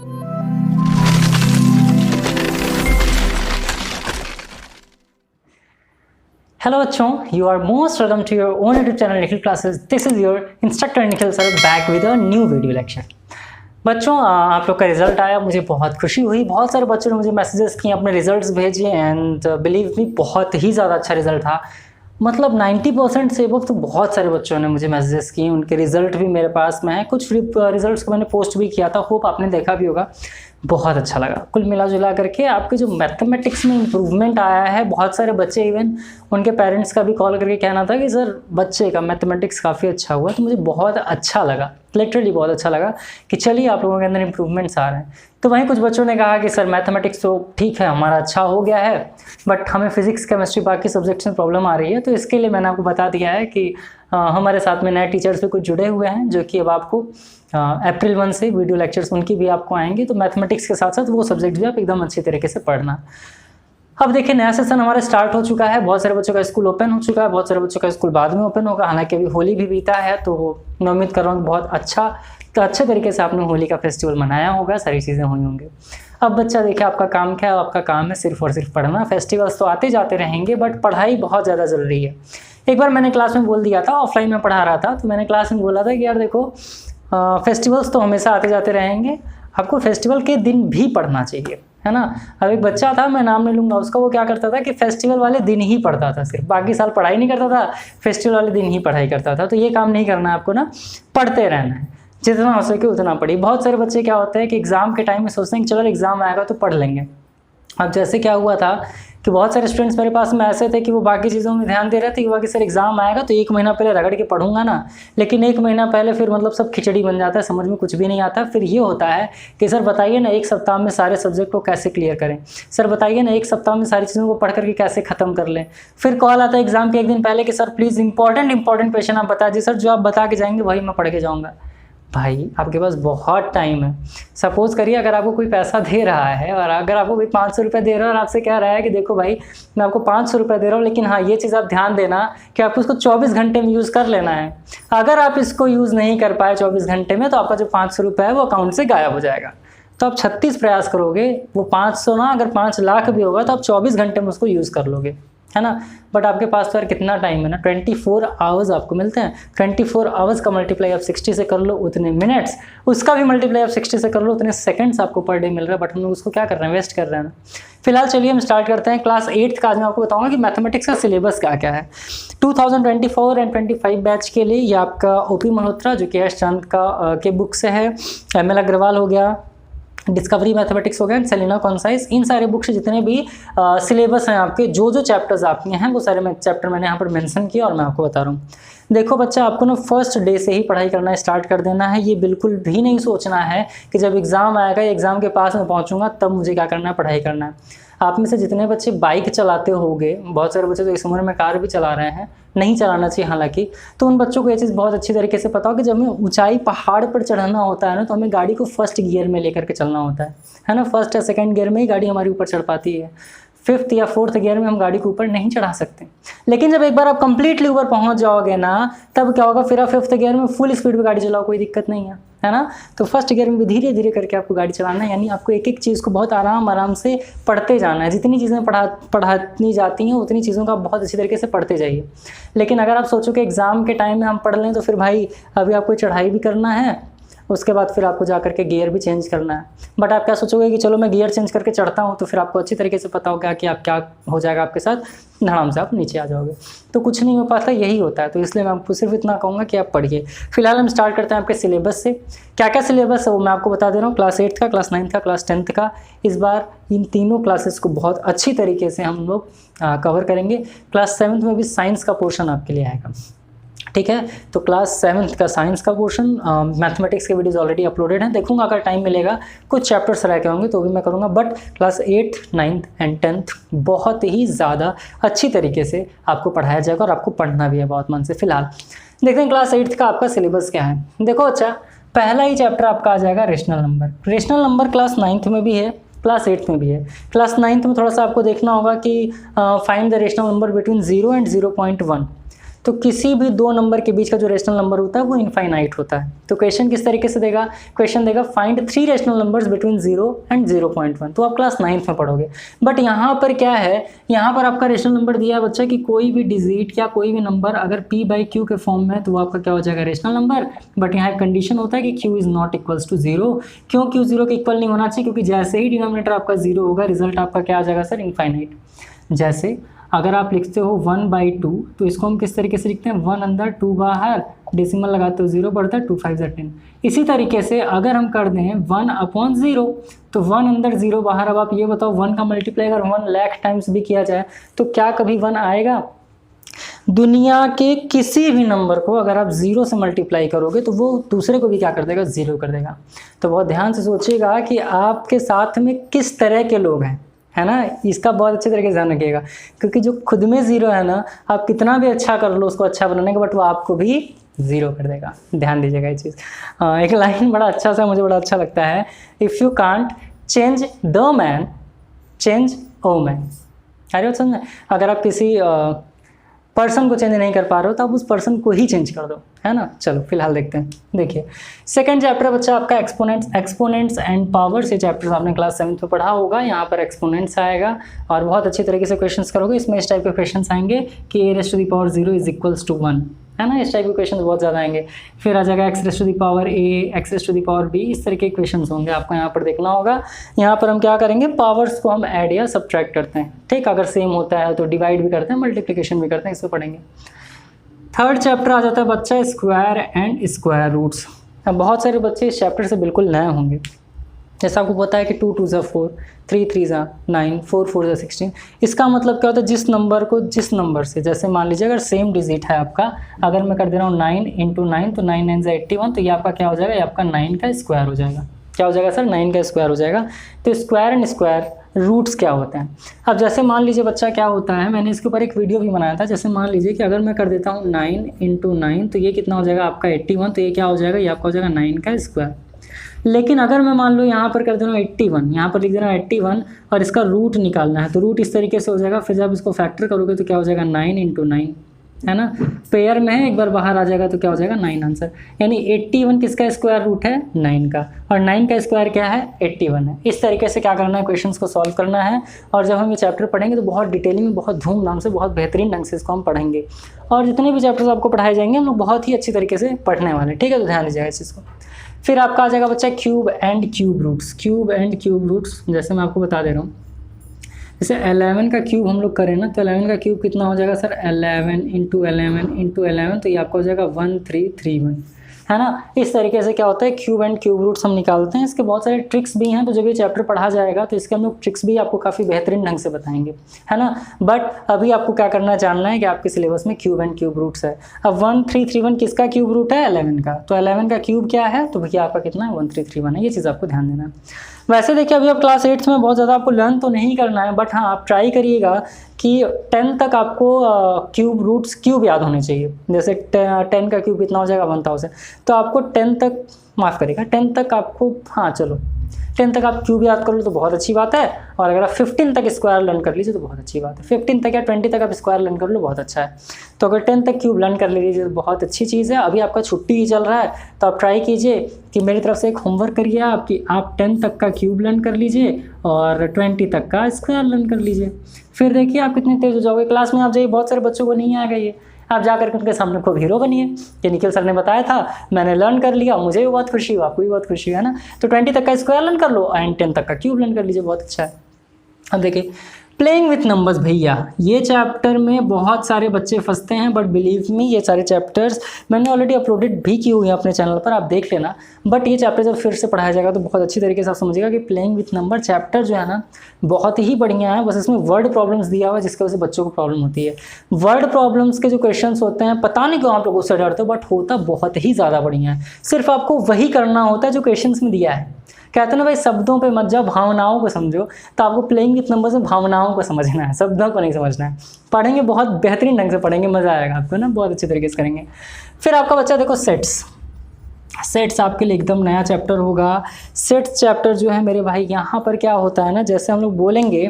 Hello बच्चों, you are most welcome to your own YouTube channel Nikhil classes. This is your instructor Nikhil sir back with a new video lecture. बच्चों, आप लोग का result आया, मुझे बहुत खुशी हुई। बहुत सारे बच्चों ने मुझे मैसेजेस किए, अपने रिजल्ट्स भेजे एंड बिलीव मी बहुत ही ज़्यादा अच्छा रिजल्ट था। मतलब 90% से अब तो बहुत सारे बच्चों ने मुझे मैसेजेस किए, उनके रिजल्ट भी मेरे पास में है। कुछ रिजल्ट्स को मैंने पोस्ट भी किया था, होप आपने देखा भी होगा। बहुत अच्छा लगा। कुल मिला जुला करके आपके जो मैथमेटिक्स में इम्प्रूवमेंट आया है, बहुत सारे बच्चे इवन उनके पेरेंट्स का भी कॉल करके कहना था कि सर बच्चे का मैथमेटिक्स काफ़ी अच्छा हुआ। तो मुझे बहुत अच्छा लगा, लिटरली बहुत अच्छा लगा कि चलिए आप लोगों के अंदर इम्प्रूवमेंट्स आ रहे हैं। तो वहीं कुछ बच्चों ने कहा कि सर मैथमेटिक्स तो ठीक है हमारा अच्छा हो गया है, बट हमें फिजिक्स केमिस्ट्री बाकी सब्जेक्ट्स में प्रॉब्लम आ रही है। तो इसके लिए मैंने आपको बता दिया है कि हमारे साथ में नए टीचर्स भी कुछ जुड़े हुए हैं, जो कि अब आपको अप्रैल 1 से वीडियो लेक्चर्स उनकी भी आपको आएंगी। तो मैथमेटिक्स के साथ साथ वो सब्जेक्ट भी आप एकदम अच्छी तरीके से पढ़ना। अब देखिए, नया सेशन हमारा स्टार्ट हो चुका है। बहुत सारे बच्चों का स्कूल ओपन हो चुका है, बहुत सारे बच्चों का स्कूल बाद में ओपन होगा। हालांकि अभी होली भी बीता है, तो मैं उम्मीद कर रहा हूँ बहुत अच्छे तरीके से आपने होली का फेस्टिवल मनाया होगा, सारी चीज़ें हुई होंगी। अब बच्चा देखिए, आपका काम क्या है? आपका काम है सिर्फ और सिर्फ पढ़ना। फेस्टिवल्स तो आते जाते रहेंगे, बट पढ़ाई बहुत ज़्यादा ज़रूरी है। एक बार मैंने क्लास में बोल दिया था, ऑफलाइन में पढ़ा रहा था, तो मैंने क्लास में बोला था कि यार देखो, फेस्टिवल्स तो हमेशा आते जाते रहेंगे, आपको फेस्टिवल के दिन भी पढ़ना चाहिए, है ना। अब एक बच्चा था, मैं नाम नहीं लूँगा उसका, वो क्या करता था कि फेस्टिवल वाले दिन ही पढ़ता था, सिर्फ बाकी साल पढ़ाई नहीं करता था, फेस्टिवल वाले दिन ही पढ़ाई करता था। तो ये काम नहीं करना है आपको ना, पढ़ते रहना है, जितना हो सके उतना पढ़िए। बहुत सारे बच्चे क्या होते हैं कि एग्ज़ाम के टाइम में सोचते हैं कि चलो एग्ज़ाम आएगा तो पढ़ लेंगे। अब जैसे क्या हुआ था कि बहुत सारे स्टूडेंट्स मेरे पास में ऐसे थे कि वो बाकी चीज़ों में ध्यान दे रहे थे कि बाकी सर एग्ज़ाम आएगा तो 1 महीना पहले रगड़ के पढ़ूंगा ना, लेकिन 1 महीना पहले फिर मतलब सब खिचड़ी बन जाता है, समझ में कुछ भी नहीं आता। फिर ये होता है कि सर बताइए ना, 1 सप्ताह में सारे सब्जेक्ट को कैसे क्लियर करें, सर बताइए ना 1 सप्ताह में सारी चीज़ों को पढ़ करके कैसे ख़त्म कर लें। फिर कॉल आता है एग्ज़ाम के 1 दिन पहले कि सर प्लीज़ इंपॉर्टेंट क्वेश्चन आप बता दीजिए। सर जो आप बता के जाएंगे वही मैं पढ़ के जाऊँगा। भाई आपके पास बहुत टाइम है। सपोज़ करिए अगर आपको कोई पैसा दे रहा है और अगर आपको कोई 500 रुपये दे रहा है और आपसे कह रहा है कि देखो भाई मैं आपको 500 रुपये दे रहा हूँ, लेकिन हाँ ये चीज़ आप ध्यान देना कि आपको इसको 24 घंटे में यूज़ कर लेना है। अगर आप इसको यूज़ नहीं कर पाए 24 घंटे में, तो आपका जो 500 रुपये है वो अकाउंट से गायब हो जाएगा। तो आप 36 प्रयास करोगे, वो 500 ना, अगर 5 लाख भी होगा तो आप 24 घंटे में उसको यूज़ कर लोगे, है ना। बट आपके पास तो यार कितना टाइम है ना, 24 आवर्स आपको मिलते हैं। 24 आवर्स का मल्टीप्लाई आप 60 से कर लो, उतने मिनट्स, उसका भी मल्टीप्लाई आप 60 से कर लो, उतने सेकंड्स आपको पर डे मिल रहा है। बट हम लोग उसको क्या कर रहे हैं, वेस्ट कर रहे हैं ना। फिलहाल चलिए हम स्टार्ट करते हैं क्लास 8th का। आज मैं आपको बताऊंगा कि मैथमेटिक्स का सिलेबस क्या क्या है 2024 एंड 25 बैच के लिए। ये आपका ओपी मल्होत्रा जो कि एस चंद का के बुक से है, ML अग्रवाल हो गया, डिस्कवरी मैथमेटिक्स हो गया, सेलिना कॉन्साइज, इन सारे बुक्स जितने भी सिलेबस हैं आपके, जो चैप्टर्स आपके हैं वो सारे चैप्टर मैंने यहाँ पर मेंशन किया और मैं आपको बता रहा हूँ। देखो बच्चा, आपको ना फर्स्ट डे से ही पढ़ाई करना स्टार्ट कर देना है। ये बिल्कुल भी नहीं सोचना है कि जब एग्ज़ाम आएगा, एग्ज़ाम के पास में पहुँचूंगा तब मुझे क्या करना है, पढ़ाई करना है। आप में से जितने बच्चे बाइक चलाते होंगे, बहुत सारे बच्चे तो इस उम्र में कार भी चला रहे हैं, नहीं चलाना चाहिए हालांकि, तो उन बच्चों को ये चीज़ बहुत अच्छी तरीके से पता हो कि जब हमें ऊंचाई पहाड़ पर चढ़ना होता है ना, तो हमें गाड़ी को फर्स्ट गियर में लेकर के चलना होता है ना। फर्स्ट या सेकंड गियर में ही गाड़ी हमारी ऊपर चढ़ पाती है, 5th या 4th गियर में हम गाड़ी को ऊपर नहीं चढ़ा सकते। लेकिन जब एक बार आप कंप्लीटली ऊपर पहुंच जाओगे ना, तब क्या होगा, फिर आप 5th गियर में फुल स्पीड पे गाड़ी चलाओ, कोई दिक्कत नहीं है ना। तो फर्स्ट गियर में भी धीरे धीरे करके आपको गाड़ी चलाना है, यानी आपको एक एक चीज़ को बहुत आराम से पढ़ते जाना है। जितनी चीज़ें पढ़ानी जाती हैं उतनी चीज़ों का बहुत अच्छी तरीके से पढ़ते जाइए। लेकिन अगर आप सोचो कि एग्ज़ाम के टाइम में हम पढ़ लें, तो फिर भाई अभी आपको चढ़ाई भी करना है, उसके बाद फिर आपको जा करके गियर भी चेंज करना है। बट आप क्या सोचोगे कि चलो मैं गियर चेंज करके चढ़ता हूँ, तो फिर आपको अच्छी तरीके से पता होगा कि आप क्या हो जाएगा आपके साथ, धड़ाम से आप नीचे आ जाओगे, तो कुछ नहीं हो पाता, यही होता है। तो इसलिए मैं आपको सिर्फ इतना कहूँगा कि आप पढ़िए। फिलहाल हम स्टार्ट करते हैं आपके सिलेबस से। क्या क्या सिलेबस है वो मैं आपको बता दे रहा हूँ। क्लास 8th का, क्लास 9th का, क्लास 10th का। इस बार इन तीनों क्लासेस को बहुत अच्छी तरीके से हम लोग कवर करेंगे। क्लास 7th में भी साइंस का पोर्शन आपके लिए आएगा, ठीक है। तो क्लास 7th का साइंस का पोर्शन, मैथमेटिक्स के वीडियोस ऑलरेडी अपलोडेड हैं, देखूंगा अगर टाइम मिलेगा, कुछ चैप्टर्स रह के होंगे तो भी मैं करूंगा। But class 8th, 9th and 10th बहुत ही ज़्यादा अच्छी तरीके से आपको पढ़ाया जाएगा और आपको पढ़ना भी है बहुत मन से। फिलहाल देखते हैं क्लास 8th का आपका सिलेबस क्या है। देखो अच्छा, पहला ही चैप्टर आपका आ जाएगा rational number. Rational number class 9th में भी है, क्लास 8th में भी है। क्लास 9th में थोड़ा सा आपको देखना होगा कि find the rational number between 0 and 0.1। तो किसी भी दो नंबर के बीच का जो रेशनल नंबर होता है वो इनफाइनाइट होता है। तो क्वेश्चन किस तरीके से देगा, क्वेश्चन देगा find 3 rational numbers between 0 and 0.1। तो आप क्लास 9th में पढ़ोगे। बट यहाँ पर क्या है, यहाँ पर आपका रेशनल नंबर दिया है बच्चा कि कोई भी डिजिट या कोई भी नंबर अगर p/q के फॉर्म में है तो वो आपका क्या हो जाएगा, रेशनल नंबर। बट यहाँ एक कंडीशन होता है कि q is not equals to 0। क्यों q 0 के इक्वल नहीं होना चाहिए, क्योंकि जैसे ही डिनोमिनेटर आपका 0 होगा रिजल्ट आपका क्या आ जाएगा सर, इनफाइनाइट। जैसे अगर आप लिखते हो 1/2 तो इसको हम किस तरीके से लिखते हैं, 1 अंदर 2 बाहर, डेसिमल लगाते हो 0 बढ़ता है, 2 5 10। इसी तरीके से अगर हम कर दें 1/0 तो 1 अंदर 0 बाहर। अब आप ये बताओ 1 का मल्टीप्लाई अगर 1 लाख टाइम्स भी किया जाए तो क्या कभी 1 आएगा? दुनिया के किसी भी नंबर को अगर आप 0 से मल्टीप्लाई करोगे तो वो दूसरे को भी क्या कर देगा, 0 कर देगा। तो बहुत ध्यान से सोचिएगा कि आपके साथ में किस तरह के लोग हैं, है ना, इसका बहुत अच्छे तरीके से ध्यान रखिएगा। क्योंकि जो खुद में 0 है ना, आप कितना भी अच्छा कर लो उसको अच्छा बनाने का, बट वो आपको भी 0 कर देगा। ध्यान दीजिएगा ये चीज़। एक लाइन बड़ा अच्छा सा मुझे बड़ा अच्छा लगता है, if you can't change the man change oh man. अरे वो समझ, अगर आप किसी पर्सन को चेंज नहीं कर पा रहे हो तो आप उस पर्सन को ही चेंज कर दो, है ना। चलो फिलहाल देखते हैं। देखिए सेकंड चैप्टर बच्चा आपका एक्सपोनेंट्स एंड पावर्स। ये चैप्टर आपने क्लास 7th में पढ़ा होगा। यहाँ पर एक्सपोनेंट्स आएगा और बहुत अच्छी तरीके से क्वेश्चंस करोगे। इसमें इस टाइप के क्वेश्चंस आएंगे कि a⁻0 इज इक्वल्स टू 1, है ना। इस टाइप के क्वेश्चन बहुत ज़्यादा आएंगे। फिर आ जाएगा x⁻a x⁻b, इस तरह के क्वेश्चन होंगे, आपको यहाँ पर देखना होगा। यहाँ पर हम क्या करेंगे, पावर्स को हम ऐड या सब्ट्रैक्ट करते हैं, ठीक। अगर सेम होता है तो डिवाइड भी करते हैं, मल्टीप्लिकेशन भी करते हैं, इसको पढ़ेंगे। थर्ड चैप्टर आ जाता है बच्चा स्क्वायर एंड स्क्वायर रूट्स। अब बहुत सारे बच्चे इस चैप्टर से बिल्कुल नए होंगे। जैसा आपको पता है कि 2 2 ज़ा 4, 3 3 ज़ा 9, 4 4 ज़ा 16। इसका मतलब क्या होता है, जिस नंबर को जिस नंबर से, जैसे मान लीजिए अगर सेम डिजिट है आपका, अगर मैं कर दे रहा हूँ 9 × 9 तो 9 9 ज़ा 81, तो ये आपका क्या हो जाएगा, ये आपका 9 का स्क्वायर हो जाएगा। क्या हो जाएगा सर, 9 का स्क्वायर हो जाएगा। तो स्क्वायर एंड स्क्वायर रूट्स क्या होते हैं। अब जैसे मान लीजिए बच्चा क्या होता है, मैंने इसके ऊपर एक वीडियो भी बनाया था। जैसे मान लीजिए कि अगर मैं कर देता हूँ 9 × 9 तो ये कितना हो जाएगा आपका 81, तो ये क्या हो जाएगा, ये आपका हो जाएगा 9 का स्क्वायर। लेकिन अगर मैं मान लो यहाँ पर कर दे रहा हूँ 81, यहाँ पर लिख दे रहा हूँ 81 और इसका रूट निकालना है, तो रूट इस तरीके से हो जाएगा। फिर जब इसको फैक्टर करोगे तो क्या हो जाएगा 9 × 9, है ना। पेयर में है, एक बार बाहर आ जाएगा तो क्या हो जाएगा 9 आंसर। यानी 81 किसका स्क्वायर रूट है, 9 का, और 9 का स्क्वायर क्या है, 81 है। इस तरीके से क्या करना है, क्वेश्चंस को सॉल्व करना है। और जब हम ये चैप्टर पढ़ेंगे तो बहुत डिटेलिंग में, बहुत धूमधाम से, बहुत बेहतरीन ढंग से इसको हम पढ़ेंगे। और जितने भी चैप्टर्स आपको पढ़ाए जाएंगे हम लोग बहुत ही अच्छी तरीके से पढ़ने वाले, ठीक है। तो ध्यान दीजिएगा इस चीज़ को। फिर आपका आ जाएगा बच्चा cube and cube roots. Cube and cube roots जैसे मैं आपको बता दे रहा हूँ, जैसे 11 का क्यूब हम लोग करें ना, तो 11 का क्यूब कितना हो जाएगा सर, 11 × 11 × 11, तो ये आपका हो जाएगा 1331, है ना। इस तरीके से क्या होता है, क्यूब एंड क्यूब रूट्स हम निकालते हैं। इसके बहुत सारे ट्रिक्स भी हैं, तो जब ये चैप्टर पढ़ा जाएगा तो इसके हम लोग ट्रिक्स भी आपको काफ़ी बेहतरीन ढंग से बताएंगे, है ना। बट अभी आपको क्या करना जानना है कि आपके सिलेबस में क्यूब एंड क्यूब रूट्स है। अब 1331 किसका क्यूब रूट है, 11 का, तो 11 का क्यूब क्या है, तो भैया आपका कितना है, 1331 है। ये चीज़ आपको ध्यान देना है। वैसे देखिए अभी आप क्लास 8th में बहुत ज़्यादा आपको लर्न तो नहीं करना है, बट हाँ आप ट्राई करिएगा कि 10 तक आपको क्यूब रूट्स क्यूब याद होने चाहिए। जैसे 10 का क्यूब कितना हो जाएगा, 1000, तो आपको 10 तक, माफ़ करिएगा 10 तक आपको, हाँ चलो 10 तक आप क्यूब याद कर लो तो बहुत अच्छी बात है। और अगर आप 15 तक स्क्वायर लर्न कर लीजिए तो बहुत अच्छी बात है। 15 तक या 20 तक आप स्क्वायर लर्न कर लो, बहुत अच्छा है। तो अगर 10 तक क्यूब लर्न कर लीजिए तो बहुत अच्छी चीज़ है। अभी आपका छुट्टी ही चल रहा है तो आप ट्राई कीजिए कि मेरी तरफ से एक होमवर्क करिए आप, कि आप 10 तक का क्यूब लर्न कर लीजिए और 20 तक का स्क्वायर लर्न कर लीजिए। फिर देखिए आप कितने तेज़ हो जाओगे। क्लास में आप जाइए, बहुत सारे बच्चों को नहीं आएगा ये, आप जाकर के उनके सामने खूब हीरो बनिए कि निखिल सर ने बताया था, मैंने लर्न कर लिया, मुझे भी बहुत खुशी हुई, आपको भी बहुत खुशी हुई, है ना। तो 20 तक का स्क्वायर लर्न कर लो एंड 10 तक का क्यूब लर्न कर लीजिए, बहुत अच्छा है। अब देखिए प्लेइंग विथ नंबर्स, भैया ये चैप्टर में बहुत सारे बच्चे फंसते हैं, बट बिलीव मी ये सारे चैप्टर्स मैंने ऑलरेडी अपलोडेड भी की हुई है अपने चैनल पर, आप देख लेना। बट ये चैप्टर जब फिर से पढ़ाया जाएगा तो बहुत अच्छी तरीके से आप समझिएगा कि प्लेइंग विथ नंबर चैप्टर जो है ना बहुत ही बढ़िया है। बस इसमें वर्ड प्रॉब्लम्स दिया हुआ है जिसकी वजह से बच्चों को प्रॉब्लम होती है। वर्ड प्रॉब्लम्स के जो क्वेश्चन होते हैं, पता नहीं क्यों आप लोग उससे डरते हो, बट होता बहुत ही ज़्यादा बढ़िया है। सिर्फ आपको वही करना होता है जो क्वेश्चन में दिया है। कहते हैं ना भाई, शब्दों पे मत जाओ, भावनाओं को समझो। तो आपको प्लेइंग विथ नंबर्स में भावनाओं को समझना है, शब्दों को नहीं समझना है। पढ़ेंगे बहुत बेहतरीन ढंग से पढ़ेंगे, मज़ा आएगा आपको ना, बहुत अच्छे तरीके से करेंगे। फिर आपका बच्चा देखो सेट्स आपके लिए एकदम नया चैप्टर होगा। सेट्स चैप्टर जो है मेरे भाई, यहाँ पर क्या होता है ना, जैसे हम लोग बोलेंगे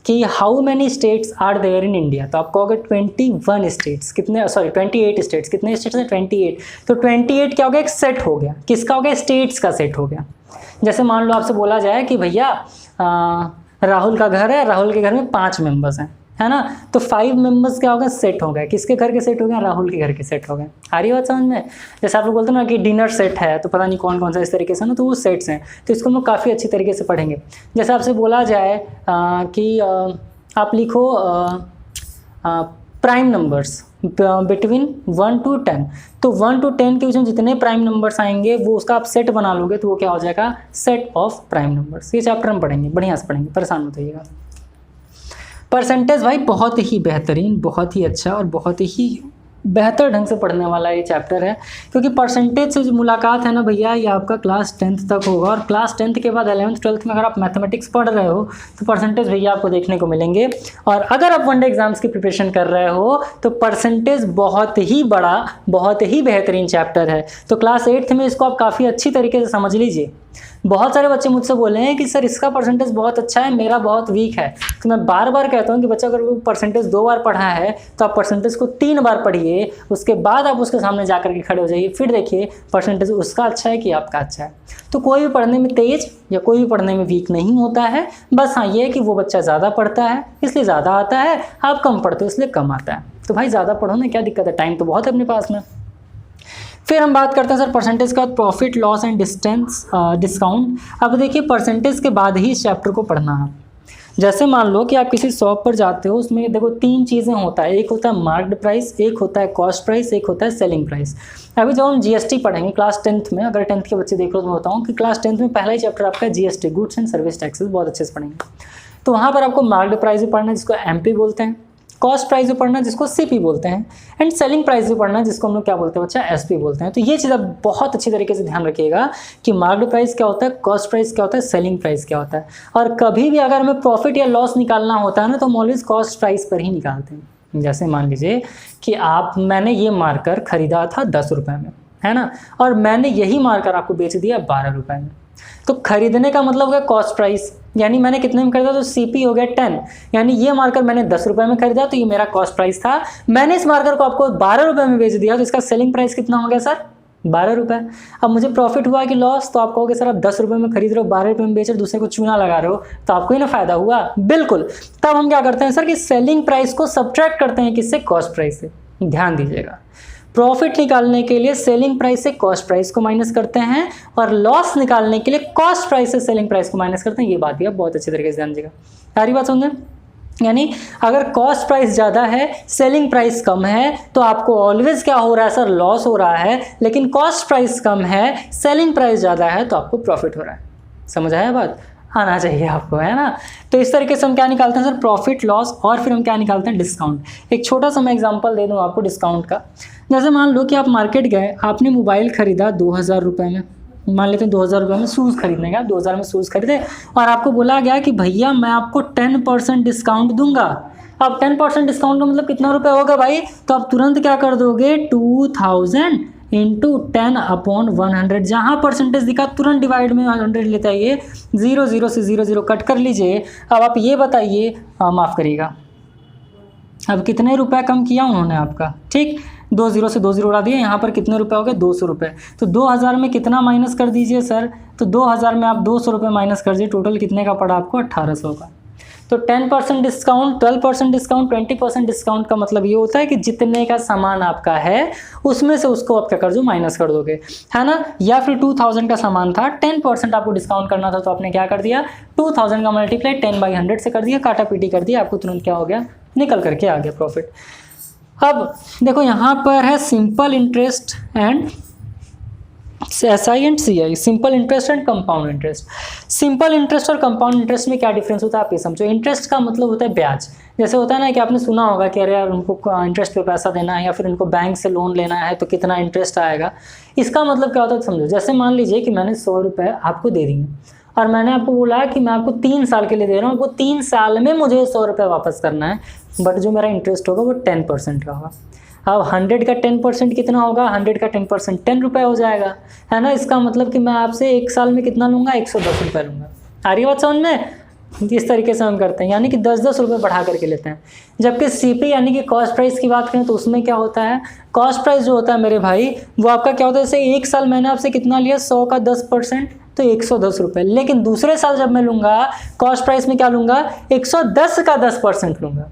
कि how many states are there in India, तो आप कहोगे 21 स्टेट्स, कितने, सॉरी 28 स्टेट्स, कितने स्टेट्स हैं 28, तो 28 क्या हो गया, एक सेट हो गया, किसका हो गया, स्टेट्स का सेट हो गया। जैसे मान लो आपसे बोला जाए कि भैया राहुल का घर है, राहुल के घर में 5 मेंबर्स हैं, है ना, तो 5 मेंबर्स क्या होगा, सेट हो गया, किसके घर के सेट हो गया, राहुल के घर के सेट हो गए। आ रही बात समझ में। जैसे आप लोग बोलते हैं ना कि डिनर सेट है, तो पता नहीं कौन कौन सा इस तरीके से ना, तो वो सेट्स हैं, तो इसको हम लोग काफ़ी अच्छी तरीके से पढ़ेंगे। जैसे आपसे बोला जाए कि आप लिखो प्राइम नंबर्स बिटवीन 1 to 10, तो 1 to 10 के बीच में जितने प्राइम नंबर्स आएंगे वो उसका आप सेट बना लोगे, तो वो क्या हो जाएगा, सेट ऑफ प्राइम नंबर्स। ये चैप्टर हम पढ़ेंगे, बढ़िया से पढ़ेंगे, परेशान मत होइएगा। परसेंटेज भाई बहुत ही बेहतरीन, बहुत ही अच्छा और बहुत ही बेहतर ढंग से पढ़ने वाला ये चैप्टर है, क्योंकि परसेंटेज से जो मुलाकात है ना भैया, ये आपका क्लास 10th तक होगा, और क्लास 10th के बाद 11th 12th में अगर आप मैथमेटिक्स पढ़ रहे हो तो परसेंटेज भैया आपको देखने को मिलेंगे। और अगर आप वनडे एग्जाम्स की प्रिपरेशन कर रहे हो तो परसेंटेज बहुत ही बड़ा, बहुत ही बेहतरीन चैप्टर है। तो क्लास 8th में इसको आप काफ़ी अच्छी तरीके से समझ लीजिए। बहुत सारे बच्चे मुझसे बोले हैं कि सर इसका परसेंटेज बहुत अच्छा है, मेरा बहुत वीक है, तो मैं बार बार कहता हूँ कि बच्चा अगर वो परसेंटेज 2 बार पढ़ा है तो आप परसेंटेज को 3 बार पढ़िए, उसके बाद आप उसके सामने जा करके खड़े हो जाइए, फिर देखिए परसेंटेज उसका अच्छा है कि आपका अच्छा है। तो कोई भी पढ़ने में तेज या कोई भी पढ़ने में वीक नहीं होता है, बस हाँ ये है कि वो बच्चा ज़्यादा पढ़ता है इसलिए ज़्यादा आता है, आप कम पढ़ते हो इसलिए कम आता है। तो भाई ज़्यादा पढ़ो ना, क्या दिक्कत है, टाइम तो बहुत है अपने पास में। फिर हम बात करते हैं सर परसेंटेज का प्रॉफिट लॉस एंड डिस्काउंट। अब देखिए परसेंटेज के बाद ही इस चैप्टर को पढ़ना है। जैसे मान लो कि आप किसी शॉप पर जाते हो, उसमें देखो 3 चीज़ें होता है, एक होता है मार्क्ड प्राइस, एक होता है कॉस्ट प्राइस, एक होता है सेलिंग प्राइस। अभी जब हम जीएसटी पढ़ेंगे क्लास 10th में, अगर 10th के बच्चे देख लो तो मैं बताऊँ कि क्लास 10th में पहला ही चैप्टर आपका GST, goods and service taxes, बहुत अच्छे से पढ़ेंगे। तो वहाँ पर आपको मार्क्ड प्राइस भी पढ़ना है जिसको एमपी बोलते हैं, कॉस्ट प्राइस भी पढ़ना जिसको सीपी बोलते हैं, एंड सेलिंग प्राइस भी पढ़ना जिसको हम लोग क्या बोलते हैं बच्चा, एसपी बोलते हैं। तो ये चीज़ आप बहुत अच्छी तरीके से ध्यान रखिएगा कि मार्क्ड प्राइस क्या होता है, कॉस्ट प्राइस क्या होता है, सेलिंग प्राइस क्या होता है। और कभी भी अगर हमें प्रॉफिट या लॉस निकालना होता है ना, तो हम ऑलवेज कॉस्ट प्राइस पर ही निकालते हैं। जैसे मान लीजिए कि मैंने ये मार्कर खरीदा था 10 रुपये में, है ना, और मैंने यही मार्कर आपको बेच दिया 12 रुपये में, तो खरीदने का मतलब हो गया कॉस्ट प्राइस, यानी मैंने कितने में खरीदा, तो सीपी हो गया 10, यानी ये मार्कर मैंने 10 रुपये में खरीदा तो ये मेरा कॉस्ट प्राइस था। मैंने इस मार्कर को आपको 12 रुपये में बेच दिया तो इसका सेलिंग प्राइस कितना हो गया सर, 12 रुपये। अब मुझे प्रॉफिट हुआ कि लॉस, तो आप कहोगे सर आप 10 रुपये में खरीद रहे हो, 12 रुपये में बेच रहे हो, दूसरे को चूना लगा रहे हो, तो आपको ही ना फायदा हुआ। बिल्कुल। तब हम क्या करते हैं सर कि सेलिंग प्राइस को सब्ट्रैक्ट करते हैं किससे, कॉस्ट प्राइस से। ध्यान दीजिएगा, प्रॉफिट निकालने के लिए सेलिंग प्राइस से कॉस्ट प्राइस को माइनस करते हैं, और लॉस निकालने के लिए कॉस्ट प्राइस से सेलिंग प्राइस को माइनस करते हैं। ये बात भी आप बहुत अच्छे तरीके से ध्यान दीजिएगा। सारी बात समझें, यानी अगर कॉस्ट प्राइस ज़्यादा है, सेलिंग प्राइस कम है, तो आपको ऑलवेज क्या हो रहा है सर, लॉस हो रहा है। लेकिन कॉस्ट प्राइस कम है, सेलिंग प्राइस ज़्यादा है, तो आपको प्रॉफिट हो रहा है। समझ आया बात, आना चाहिए आपको, है ना। तो इस तरीके से हम क्या निकालते हैं सर, प्रॉफिट लॉस, और फिर हम क्या निकालते हैं, डिस्काउंट। एक छोटा सा मैं एग्जांपल दे दूं आपको डिस्काउंट का। जैसे मान लो कि आप मार्केट गए, आपने मोबाइल खरीदा 2000 रुपये में, मान लेते हैं 2000 रुपये में शूज़ खरीदने का, 2000 में शूज़ खरीदे, और आपको बोला गया कि भैया मैं आपको 10% डिस्काउंट दूंगा। अब 10% डिस्काउंट का मतलब कितना रुपये होगा भाई, तो आप तुरंत क्या कर दोगे, 2000 इंटू 10/100, जहाँ परसेंटेज दिखा तुरंत डिवाइड में 100 लेता है, ये 0 से 0 कट कर लीजिए। अब आप ये बताइए, माफ़ करिएगा, अब कितने रुपए कम किया उन्होंने आपका, ठीक, 2 0 से 2 0 उड़ा दिए, यहाँ पर कितने रुपए हो गए, 200 रुपये। तो 2000 में कितना माइनस कर दीजिए सर, तो 2000 में आप 200 रुपये माइनस कर दीजिए, टोटल कितने का पड़ा आपको, 1800 का। तो 10% डिस्काउंट, 12% डिस्काउंट, 20% डिस्काउंट का मतलब ये होता है कि जितने का सामान आपका है उसमें से उसको आप क्या कर दो, माइनस कर दोगे, है ना। या फिर 2000 का सामान था, 10% आपको डिस्काउंट करना था, तो आपने क्या कर दिया, 2000 का मल्टीप्लाई 10/100 से कर दिया, काटा पीटी कर दिया, आपको तुरंत क्या हो गया, निकल करके आ गया प्रॉफिट। अब देखो यहाँ पर है simple interest and SI and CI, simple interest and compound interest. Simple interest और कंपाउंड इंटरेस्ट में क्या डिफरेंस होता है आप ये समझो। इंटरेस्ट का मतलब होता है ब्याज। जैसे होता है ना कि आपने सुना होगा कि अरे यार उनको इंटरेस्ट पे पैसा देना है, या फिर उनको बैंक से लोन लेना है तो कितना इंटरेस्ट आएगा। इसका मतलब क्या होता है समझो। जैसे मान लीजिए कि मैंने 100 रुपये आपको दे दिए और मैंने आपको बोला कि मैं आपको 3 साल के लिए दे रहा हूँ, वो 3 साल में मुझे 100 रुपये वापस करना है, बट जो मेरा इंटरेस्ट होगा वो 10% का होगा। अब 100 का 10% कितना होगा, 100 का 10% 10 रुपये हो जाएगा, है ना। इसका मतलब कि मैं आपसे 1 साल में कितना लूँगा, 110 रुपये लूँगा। आ रही बात समझ में। इस तरीके से हम करते हैं, यानी कि 10-10 रुपये बढ़ा करके लेते हैं। जबकि सीपी यानी कि कॉस्ट प्राइस की बात करें तो उसमें क्या होता है, कॉस्ट प्राइस जो होता है मेरे भाई वो आपका क्या होता है, जैसे एक साल मैंने आपसे कितना लिया 100 का 10% तो 110 रुपये, लेकिन दूसरे साल जब मैं लूँगा कॉस्ट प्राइस में क्या लूँगा 110 का 10% लूँगा।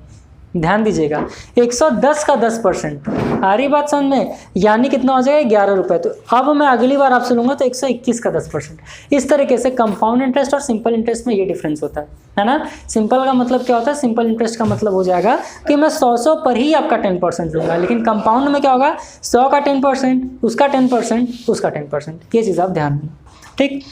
ध्यान दीजिएगा 110 का 10%, आ रही बात समझ में, यानी कितना हो जाएगा 11 रुपये। तो अब मैं अगली बार आपसे लूँगा तो 121 का 10%। इस तरीके से कंपाउंड इंटरेस्ट और सिंपल इंटरेस्ट में ये डिफरेंस होता है ना। सिंपल का मतलब क्या होता है, सिंपल इंटरेस्ट का मतलब हो जाएगा कि मैं 100 पर ही आपका 10% लूँगा, लेकिन कंपाउंड में क्या होगा 100 का 10%, उसका 10%, उसका 10%। ये चीज़ आप ध्यान दें, ठीक,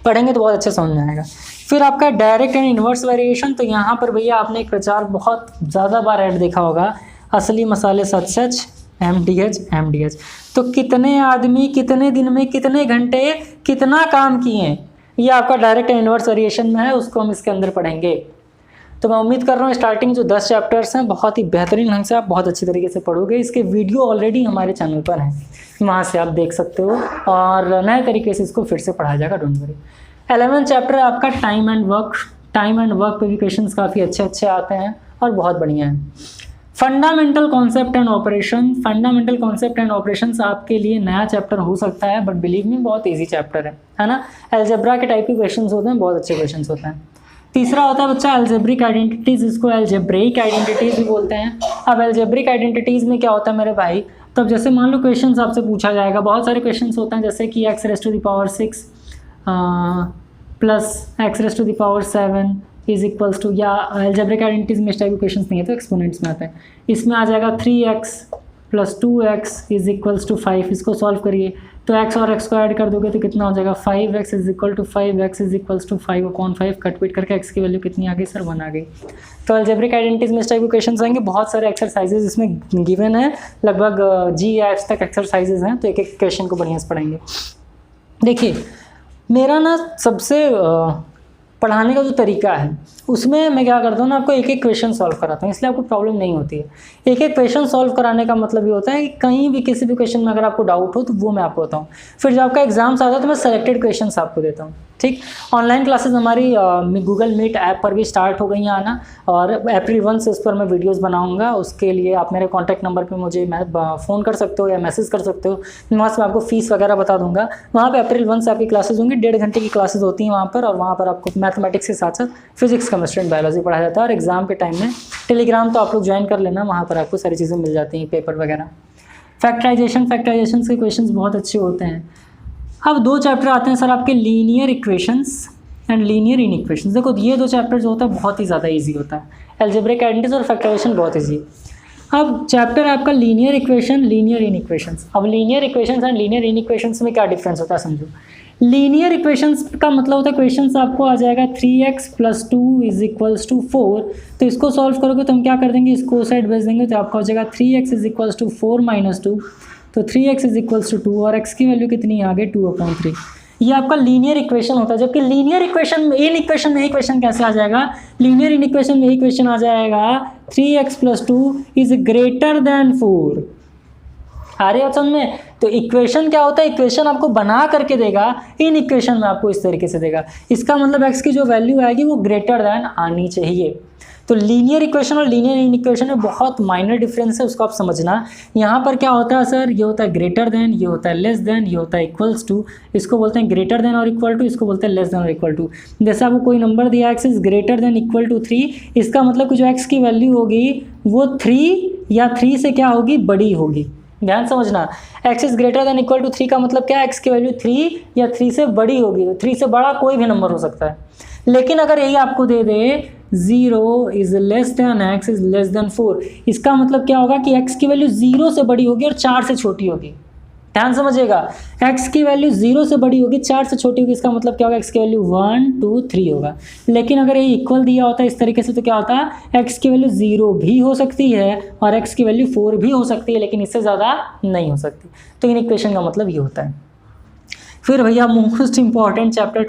पढ़ेंगे तो बहुत अच्छे समझ में आएगा। फिर आपका डायरेक्ट एंड इन्वर्स वेरिएशन, तो यहाँ पर भैया आपने एक प्रचार बहुत ज़्यादा बार ऐड देखा होगा, असली मसाले सच MDH। तो कितने आदमी कितने दिन में कितने घंटे कितना काम किए हैं, ये आपका डायरेक्ट एंड इन्वर्स वेरिएशन में है, उसको हम इसके अंदर पढ़ेंगे। तो मैं उम्मीद कर रहा हूँ स्टार्टिंग जो 10 चैप्टर्स हैं बहुत ही बेहतरीन ढंग से आप बहुत अच्छी तरीके से पढ़ोगे। इसके वीडियो ऑलरेडी हमारे चैनल पर हैं, वहाँ से आप देख सकते हो और नए तरीके से इसको फिर से पढ़ाया जाएगा, डोंट वरी। 11th चैप्टर है आपका टाइम एंड वर्क पे भी क्वेश्चंस काफ़ी अच्छे आते हैं और बहुत बढ़िया है। फंडामेंटल कॉन्सेप्ट एंड ऑपरेशंस आपके लिए नया चैप्टर हो सकता है, बट बिलीव मी बहुत ईजी चैप्टर है ना। अलजेब्रा के टाइप के क्वेश्चंस होते हैं, बहुत अच्छे क्वेश्चंस होते हैं। तीसरा होता है बच्चा अलजेब्रिक आइडेंटिटीज़, इसको अलजेब्रिक आइडेंटिटीज़ भी बोलते हैं। अब अलजेब्रिक आइडेंटिटीज़ में क्या होता है मेरे भाई, तो जैसे मान लो क्वेश्चंस आपसे पूछा जाएगा, बहुत सारे क्वेश्चंस होते हैं, जैसे कि x⁻⁶ plus x⁻⁷ is equals to, या अलजेब्रिक आइडेंटिटीज़ में इस टाइप के क्वेश्चंस नहीं है तो एक्सपोनेंट्स में आते हैं। इसमें आ जाएगा 3x + 2x is equals to 5, इसको सॉल्व करिए तो x और x को ऐड कर दोगे तो कितना हो जाएगा 5x is equal to 5x is equals to 5/5, कट-पिट करके x की वैल्यू कितनी आ गई सर 1 आ गई। तो अलजेब्रिक आइडेंटिटीज़ में इस टाइप के क्वेश्चंस आएंगे, बहुत सारे एक्सरसाइजेज इसमें गिवन है, लगभग G या H तक एक्सरसाइजेज हैं, तो एक एक क्वेश्चन को बढ़िया से पढ़ेंगे। देखिए मेरा ना सबसे पढ़ाने का जो तरीका है उसमें मैं क्या करता हूँ ना, आपको एक एक क्वेश्चन सॉल्व कराता हूँ, इसलिए आपको प्रॉब्लम नहीं होती है। एक एक क्वेश्चन सॉल्व कराने का मतलब ये होता है कि कहीं भी किसी भी क्वेश्चन में अगर आपको डाउट हो तो वो मैं आपको बताऊँ। फिर जब आपका एग्जाम्स आता है तो मैं सेलेक्टेड क्वेश्चन आपको देता हूँ, ठीक। ऑनलाइन क्लासेस हमारी गूगल मीट ऐप पर भी स्टार्ट हो गई हैं आना, और अप्रैल 1 से उस पर मैं वीडियोस बनाऊंगा। उसके लिए आप मेरे कॉन्टैक्ट नंबर पे मुझे फ़ोन कर सकते हो या मैसेज कर सकते हो, वहाँ से मैं आपको फ़ीस वगैरह बता दूंगा। वहाँ पे अप्रैल 1 से आपकी क्लासेस होंगी, 1.5 घंटे की क्लासेस होती हैं वहाँ पर, और वहाँ पर आपको मैथमेटिक्स के साथ साथ फिजिक्स, केमिस्ट्री एंड बायोलॉजी पढ़ाया जाता है। और एग्जाम के टाइम में टेलीग्राम तो आप लोग ज्वाइन कर लेना, वहाँ पर आपको सारी चीज़ें मिल जाती हैं, पेपर वगैरह। फैक्टराइजेशन के क्वेश्चन बहुत अच्छे होते हैं। अब 2 चैप्टर आते हैं सर आपके लीनियर इक्वेशंस एंड लीनियर इनइक्वेशंस। देखो ये 2 चैप्टर जो होता है बहुत ही ज़्यादा इजी होता है, अलजेब्रिक आइडेंटिटीज और फैक्टराइजेशन बहुत इजी। अब चैप्टर है आपका लीनियर इक्वेशन, लीनियर इनइक्वेशंस। अब लीनियर इक्वेशंस एंड लीनियर इनइक्वेशंस में क्या डिफरेंस होता है समझो। लीनियर इक्वेशंस का मतलब होता है क्वेश्चंस आपको आ जाएगा 3x + 2 इज इक्वल्स टू 4, तो इसको सॉल्व करोगे तो हम क्या कर देंगे, इसको साइड भेज देंगे तो आपका हो जाएगा 3x इज इक्वल्स टू 4 - 2, तो 3x इज इक्वल्स टू 2 और x की वैल्यू कितनी आ गई 2/3। ये आपका लीनियर इक्वेशन होता है। जबकि लीनियर इक्वेशन में इन इक्वेशन में इक्वेशन कैसे आ जाएगा, लीनियर इन इक्वेशन में इक्वेशन आ जाएगा 3x + 2 इज ग्रेटर देन 4। आ रही ऑप्शन में, तो इक्वेशन क्या होता है, इक्वेशन आपको बना करके देगा, इन इक्वेशन में आपको इस तरीके से देगा। इसका मतलब x की जो वैल्यू आएगी वो ग्रेटर देन आनी चाहिए। तो लीनियर इक्वेशन और लीनियर इन इक्वेशन में बहुत माइनर डिफरेंस है, उसको आप समझना। यहाँ पर क्या होता है सर, ये होता है ग्रेटर देन, ये होता है लेस देन, ये होता है इक्वल्स टू। इसको बोलते हैं ग्रेटर देन और इक्वल टू, इसको बोलते हैं लेस देन और इक्वल टू। जैसे आपको कोई नंबर दिया x is greater than equal to 3, इसका मतलब कि जो x की वैल्यू होगी वो 3 या 3 से क्या होगी, बड़ी होगी। ध्यान समझना, x is greater than equal to 3 का मतलब क्या है, x की वैल्यू 3 या 3 से बड़ी होगी। तो 3 से बड़ा कोई भी नंबर हो सकता है। लेकिन अगर यही आपको दे दे 0 is less than x is less than 4, इसका मतलब क्या होगा कि x की वैल्यू 0 से बड़ी होगी और 4 से छोटी होगी। ध्यान समझिएगा, x की वैल्यू 0 से बड़ी होगी, 4 से छोटी होगी, इसका मतलब क्या होगा, x की वैल्यू 1 2 3 होगा। लेकिन अगर ये इक्वल दिया होता है इस तरीके से तो क्या होता है, x की वैल्यू 0 भी हो सकती है और x की वैल्यू 4 भी हो सकती है, लेकिन इससे ज़्यादा नहीं हो सकती। तो इन इक्वेशन का मतलब ये होता है। फिर भैया मोस्ट इंपॉर्टेंट चैप्टर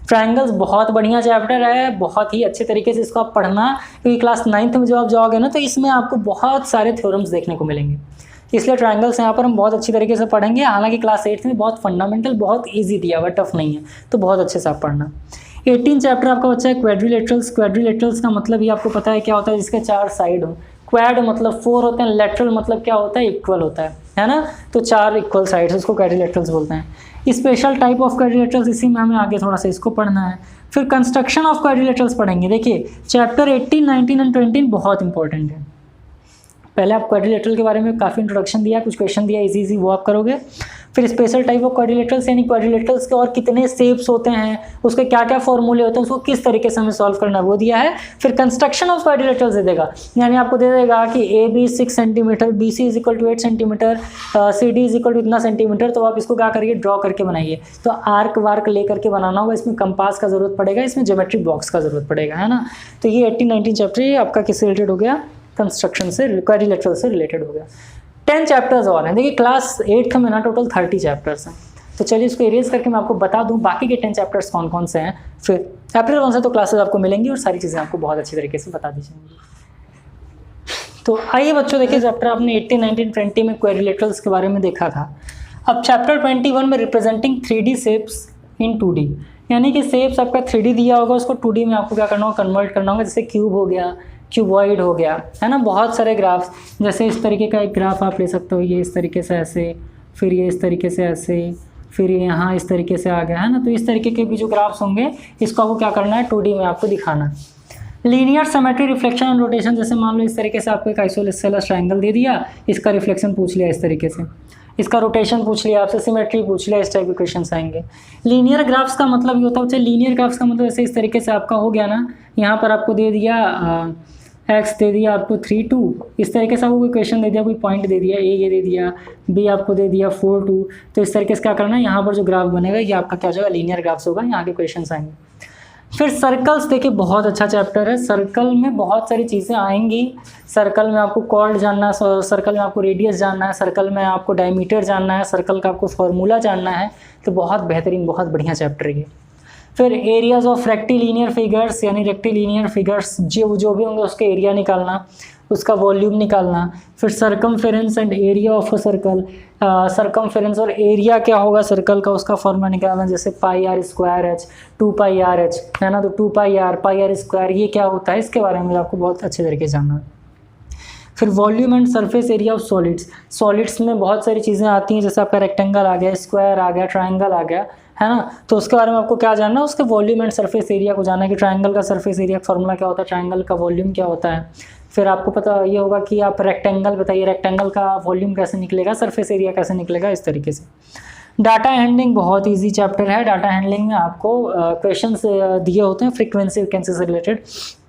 ट्रायंगल्स बहुत बढ़िया चैप्टर है, बहुत ही अच्छे तरीके से इसको आप पढ़ना, क्योंकि क्लास 9th में जब आप जाओगे ना तो इसमें आपको बहुत सारे थ्योरम्स देखने को मिलेंगे। इसलिए ट्रायंगल्स यहाँ पर हम बहुत अच्छी तरीके से पढ़ेंगे। हालांकि क्लास 8 में बहुत फंडामेंटल, बहुत ईजी दिया हुआ, टफ नहीं है, तो बहुत अच्छे से आप पढ़ना। 18 चैप्टर आपका बच्चा है क्वाड्रिलेटरल्स। क्वाड्रिलेटरल्स का मतलब ये आपको पता है क्या होता है, जिसके 4 साइड हो। क्वाड मतलब 4 होते हैं, लेटरल मतलब क्या होता है, इक्वल होता है ना। तो 4 इक्वल साइड्स, उसको क्वाड्रिलेटरल्स बोलते हैं। स्पेशल टाइप ऑफ क्वाड्रिलेटरल्स, इसी में हमें आगे थोड़ा सा इसको पढ़ना है। फिर कंस्ट्रक्शन ऑफ क्वाड्रिलेटरल्स पढ़ेंगे। देखिए चैप्टर 18, 19 एंड 20 बहुत इंपॉर्टेंट है। पहले आप क्वाड्रिलेटरल के बारे में काफ़ी इंट्रोडक्शन दिया, कुछ क्वेश्चन दिया इजी वो आप करोगे। फिर स्पेशल टाइप ऑफ क्वाड्रिलेटरल्स, यानी क्वाड्रिलेटरल्स के और कितने शेप्स होते हैं, उसके क्या क्या फॉर्मूले होते हैं, उसको किस तरीके से हमें सॉल्व करना है, वो दिया है। फिर कंस्ट्रक्शन ऑफ क्वाड्रिलेटरल्स दे देगा, यानी आपको दे देगा कि A B 6 centimetre, B C is equal to 8 centimetre, C D is equal to इतना सेंटीमीटर, तो आप इसको क्या करिए, ड्रॉ करके बनाइए। तो आर्क वार्क ले करके बनाना होगा, इसमें कंपास का जरूरत पड़ेगा, इसमें ज्योमेट्री बॉक्स का जरूरत पड़ेगा, है ना। तो ये 18-19 चैप्टर ये आपका किससे रिलेटेड हो गया, कंस्ट्रक्शन से, क्वाड्रिलेटरल से रिलेटेड हो गया। 10 चैप्टर्स और हैं। देखिए क्लास 8th में ना टोटल 30 चैप्टर्स हैं। तो चलिए इसको इरेज करके मैं आपको बता दूं बाकी के 10 चैप्टर्स कौन कौन से हैं। फिर अप्रैल 1 से तो क्लासेस आपको मिलेंगी और सारी चीज़ें आपको बहुत अच्छी तरीके से बता दी जाएंगी। तो आइए बच्चों, देखिए चैप्टर आपने 18, 19, 20 में क्वाड्रिलेटरल्स के बारे में देखा था। अब चैप्टर 21 में रिप्रेजेंटिंग 3D शेप्स इन 2D, यानी कि शेप्स आपका 3D दिया होगा, उसको 2D में आपको क्या करना होगा, कन्वर्ट करना होगा। जैसे क्यूब हो गया, क्यूबॉइड हो गया, है ना। बहुत सारे ग्राफ्स, जैसे इस तरीके का एक ग्राफ आप ले सकते हो, ये इस तरीके से ऐसे, फिर ये इस तरीके से ऐसे, फिर ये यहाँ इस तरीके से आ गया, है ना। तो इस तरीके के भी जो ग्राफ्स होंगे, इसको आपको क्या करना है, 2D में आपको दिखाना है। Linear symmetry, reflection and rotation, जैसे मान लो इस तरीके से आपको एक आइसोसेलेस ट्रायंगल दे दिया, इसका रिफ्लेक्शन पूछ लिया इस तरीके से, इसका रोटेशन पूछ लिया आपसे, सिमेट्री पूछ लिया, इस टाइप के क्वेश्चंस आएंगे। लीनियर ग्राफ्स का मतलब ये होता है, लीनियर ग्राफ्स का मतलब जैसे इस तरीके से आपका हो गया ना, यहाँ पर आपको दे दिया एक्स दे दिया आपको 3, 2, इस तरीके से आपको कोई क्वेश्चन दे दिया, कोई पॉइंट दे दिया, ए ये दे दिया, बी आपको दे दिया 4, 2, तो इस तरीके से क्या करना है, यहाँ पर जो ग्राफ बनेगा ये आपका क्या हो जाएगा, लीनियर ग्राफ्स होगा, यहाँ के क्वेश्चंस आएंगे। फिर सर्कल्स, देखिए बहुत अच्छा चैप्टर है। सर्कल में बहुत सारी चीज़ें आएंगी। सर्कल में आपको कॉर्ड जानना है, सर्कल में आपको रेडियस जानना है, सर्कल में आपको डायमीटर जानना है, सर्कल का आपको फॉर्मूला जानना है। तो बहुत बेहतरीन, बहुत बढ़िया चैप्टर है ये। फिर एरियाज ऑफ रेक्टिलिनियर फिगर्स, यानी रेक्टिलिनियर फिगर्स जो भी होंगे उसके एरिया निकालना, उसका वॉल्यूम निकालना। फिर circumference and area of a circle, circumference और एरिया क्या होगा सर्कल का, उसका फॉर्मूला निकालना। जैसे pi r square h, 2 pi r h, है ना। तो 2 पाई आर स्क्वायर ये क्या होता है, इसके बारे में आपको बहुत अच्छे तरीके से जानना है। फिर volume and surface area of solids, solids में बहुत सारी चीज़ें आती हैं, जैसे आपका रेक्टेंगल आ गया, स्क्वायर आ गया, ट्राइंगल आ गया, है ना। तो उसके बारे में आपको क्या जानना है, उसके वॉल्यूम एंड सरफेस एरिया को जानना है कि ट्राइंगल का सरफेस एरिया फॉर्मूला क्या होता है, ट्राइंगल का वॉल्यूम क्या होता है। फिर आपको पता ये होगा कि आप रेक्टेंगल बताइए, रेक्टेंगल का वॉल्यूम कैसे निकलेगा, सरफेस एरिया कैसे निकलेगा, इस तरीके से। डाटा हैंडलिंग बहुत इजी चैप्टर है। डाटा हैंडलिंग में आपको क्वेश्चंस दिए होते हैं फ्रीक्वेंसी वैकेंसी से रिलेटेड,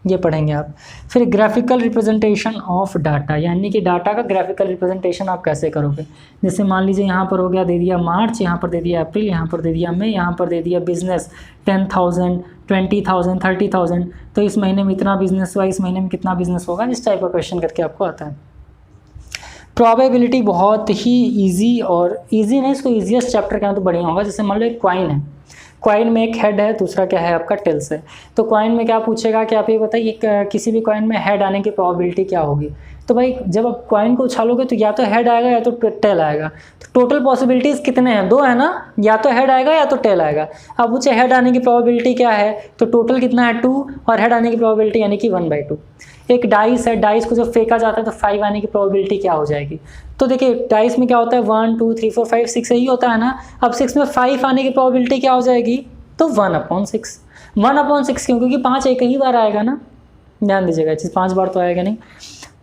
ये पढ़ेंगे आप। फिर ग्राफिकल रिप्रेजेंटेशन ऑफ डाटा, यानी कि डाटा का ग्राफिकल रिप्रेजेंटेशन आप कैसे करोगे। जैसे मान लीजिए यहाँ पर हो गया, दे दिया मार्च, यहाँ पर दे दिया अप्रैल, यहाँ पर दे दिया मई, यहाँ पर दे दिया बिजनेस 10,000, 20,000, 30,000, तो इस महीने में इतना बिजनेस हुआ, इस महीने में कितना बिजनेस होगा, इस टाइप का क्वेश्चन करके आपको आता है। प्रोबेबिलिटी बहुत ही इजी, और इजी नहीं, इसको इजीएस्ट चैप्टर कहना तो बढ़िया होगा। जैसे मान लो एक कॉइन है, कॉइन में एक हेड है, दूसरा क्या है आपका टेल्स है। तो कॉइन में क्या पूछेगा कि आप ये बताइए किसी भी कॉइन में हेड आने की प्रोबेबिलिटी क्या होगी। तो भाई जब आप कॉइन को उछालोगे तो या तो हेड आएगा या तो टेल आएगा। तो टोटल पॉसिबिलिटीज़ कितने हैं, 2 है ना, या तो हेड आएगा या तो टेल आएगा। अब पूछे हेड आने की प्रोबेबिलिटी क्या है, तो टोटल कितना है 2, और हेड आने की प्रोबेबिलिटी यानी कि 1/2। एक डाइस है, डाइस को जब फेंका जाता है तो 5 आने की प्रोबेबिलिटी क्या हो जाएगी। तो देखिए डाइस में क्या होता है, 1, 2, 3, 4, 5, 6 यही होता है ना। अब 6 में 5 आने की प्रोबेबिलिटी क्या हो जाएगी, तो 1/6। 1/6 क्यों, क्योंकि 5 एक ही बार आएगा ना, ध्यान दीजिएगा, चीज़ 5 बार तो आएगा नहीं।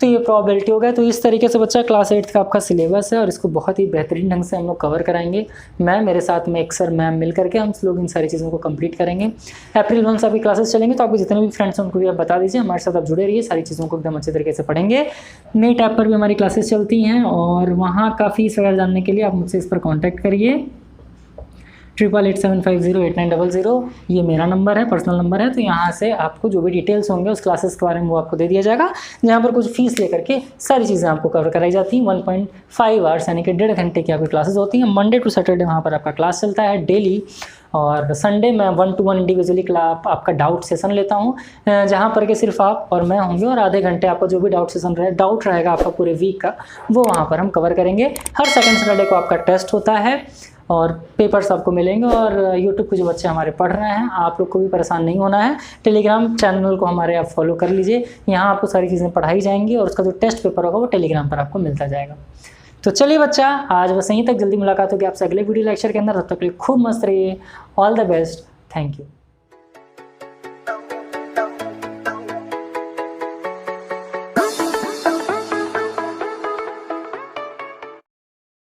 तो ये प्रोबेबिलिटी हो गया। तो इस तरीके से बच्चा क्लास 8 का आपका सिलेबस है, और इसको बहुत ही बेहतरीन ढंग से हम लोग कवर कराएंगे। मैं मेरे साथ में एक सर मैम मिल करके हम लोग इन सारी चीज़ों को कंप्लीट करेंगे। अप्रैल 1 से आपकी क्लासेस चलेंगे, तो आपको जितने भी फ्रेंड्स हैं उनको भी आप बता दीजिए, हमारे साथ आप जुड़े रहिए, सारी चीज़ों को एकदम अच्छे तरीके से पढ़ेंगे। नीट ऐप पर भी हमारी क्लासेस चलती हैं, और वहाँ का फीस वगैरह जानने के लिए आप मुझसे इस पर कॉन्टैक्ट करिए। 8887508900 ये मेरा नंबर है, पर्सनल नंबर है। तो यहाँ से आपको जो भी डिटेल्स होंगे उस क्लासेस के बारे में वो आपको दे दिया जाएगा, जहाँ पर कुछ फीस लेकर के सारी चीज़ें आपको कवर कराई जाती हैं। 1.5 आवर्स यानी कि 1.5 घंटे की आपकी क्लासेस होती हैं। मंडे टू सैटरडे वहाँ पर आपका क्लास चलता है डेली, और संडे मैं 1-to-1 इंडिविजुअली आपका डाउट सेशन लेता हूँ, जहाँ पर कि सिर्फ आप और मैं होंगे और आधे घंटे आपका जो भी डाउट रहेगा आपका पूरे वीक का, वो वहाँ पर हम कवर करेंगे। हर सेकंड सैटरडे को आपका टेस्ट होता है और पेपर्स आपको मिलेंगे। और यूट्यूब पे जो बच्चे हमारे पढ़ रहे हैं, आप लोग को भी परेशान नहीं होना है। टेलीग्राम चैनल को हमारे आप फॉलो कर लीजिए, यहाँ आपको सारी चीज़ें पढ़ाई जाएंगी और उसका जो टेस्ट पेपर होगा वो टेलीग्राम पर आपको मिलता जाएगा। तो चलिए बच्चा, आज बस यहीं तक। जल्दी मुलाकात होगी आपसे अगले वीडियो लेक्चर के अंदर। तब तक के लिए खूब मस्त रहिए। All the best. Thank you.